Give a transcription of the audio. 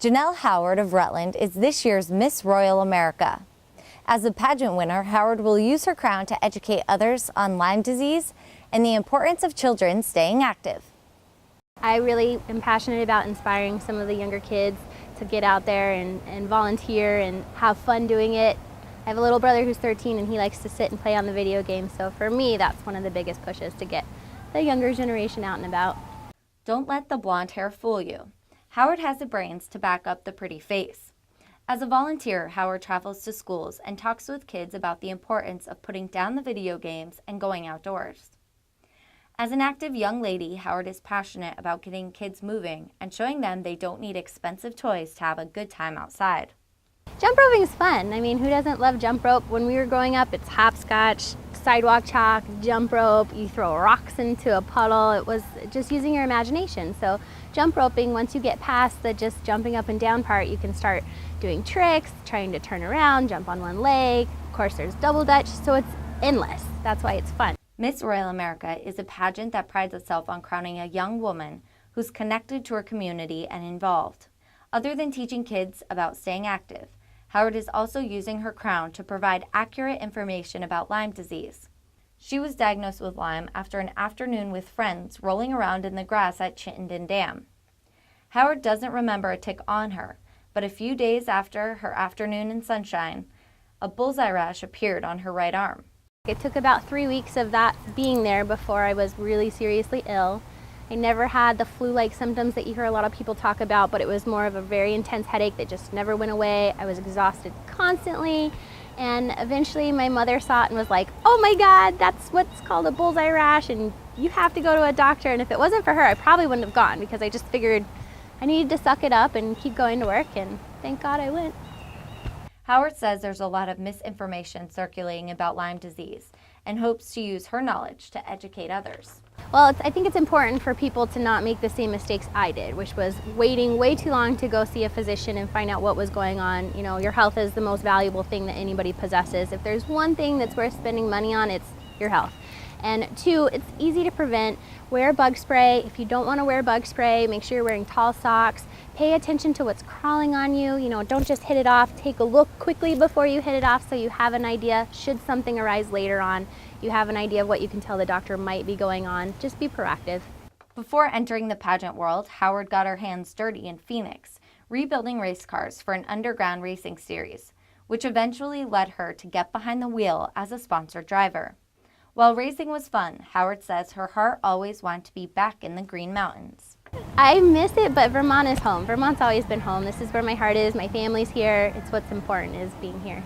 Janelle Howard of Rutland is this year's Miss Royal America. As the pageant winner, Howard will use her crown to educate others on Lyme disease and the importance of children staying active. I really am passionate about inspiring some of the younger kids to get out there and volunteer and have fun doing it. I have a little brother who's 13 and he likes to sit and play on the video games, so for me that's one of the biggest pushes to get the younger generation out and about. Don't let the blonde hair fool you. Howard has the brains to back up the pretty face. As a volunteer, Howard travels to schools and talks with kids about the importance of putting down the video games and going outdoors. As an active young lady, Howard is passionate about getting kids moving and showing them they don't need expensive toys to have a good time outside. Jump roping is fun. I mean, who doesn't love jump rope? When we were growing up, it's hopscotch, sidewalk chalk, jump rope, you throw rocks into a puddle. It was just using your imagination. So jump roping, once you get past the just jumping up and down part, you can start doing tricks, trying to turn around, jump on one leg. Of course, there's double dutch, so it's endless. That's why it's fun. Miss Royal America is a pageant that prides itself on crowning a young woman who's connected to her community and involved. Other than teaching kids about staying active, Howard is also using her crown to provide accurate information about Lyme disease. She was diagnosed with Lyme after an afternoon with friends rolling around in the grass at Chittenden Dam. Howard doesn't remember a tick on her, but a few days after her afternoon in sunshine, a bullseye rash appeared on her right arm. It took about 3 weeks of that being there before I was really seriously ill. I never had the flu-like symptoms that you hear a lot of people talk about, but it was more of a very intense headache that just never went away. I was exhausted constantly, and eventually my mother saw it and was like, "Oh my God, that's what's called a bullseye rash, and you have to go to a doctor." And if it wasn't for her, I probably wouldn't have gone, because I just figured I needed to suck it up and keep going to work, and thank God I went. Howard says there's a lot of misinformation circulating about Lyme disease and hopes to use her knowledge to educate others. Well, I think it's important for people to not make the same mistakes I did, which was waiting way too long to go see a physician and find out what was going on. You know, your health is the most valuable thing that anybody possesses. If there's one thing that's worth spending money on, it's your health. And two, it's easy to prevent. Wear bug spray. If you don't want to wear bug spray, make sure you're wearing tall socks. Pay attention to what's crawling on you. You know, don't just hit it off. Take a look quickly before you hit it off so you have an idea. Should something arise later on, you have an idea of what you can tell the doctor might be going on. Just be proactive. Before entering the pageant world, Howard got her hands dirty in Phoenix, rebuilding race cars for an underground racing series, which eventually led her to get behind the wheel as a sponsored driver. While racing was fun, Howard says her heart always wanted to be back in the Green Mountains. I miss it, but Vermont is home. Vermont's always been home. This is where my heart is. My family's here. It's what's important, is being here.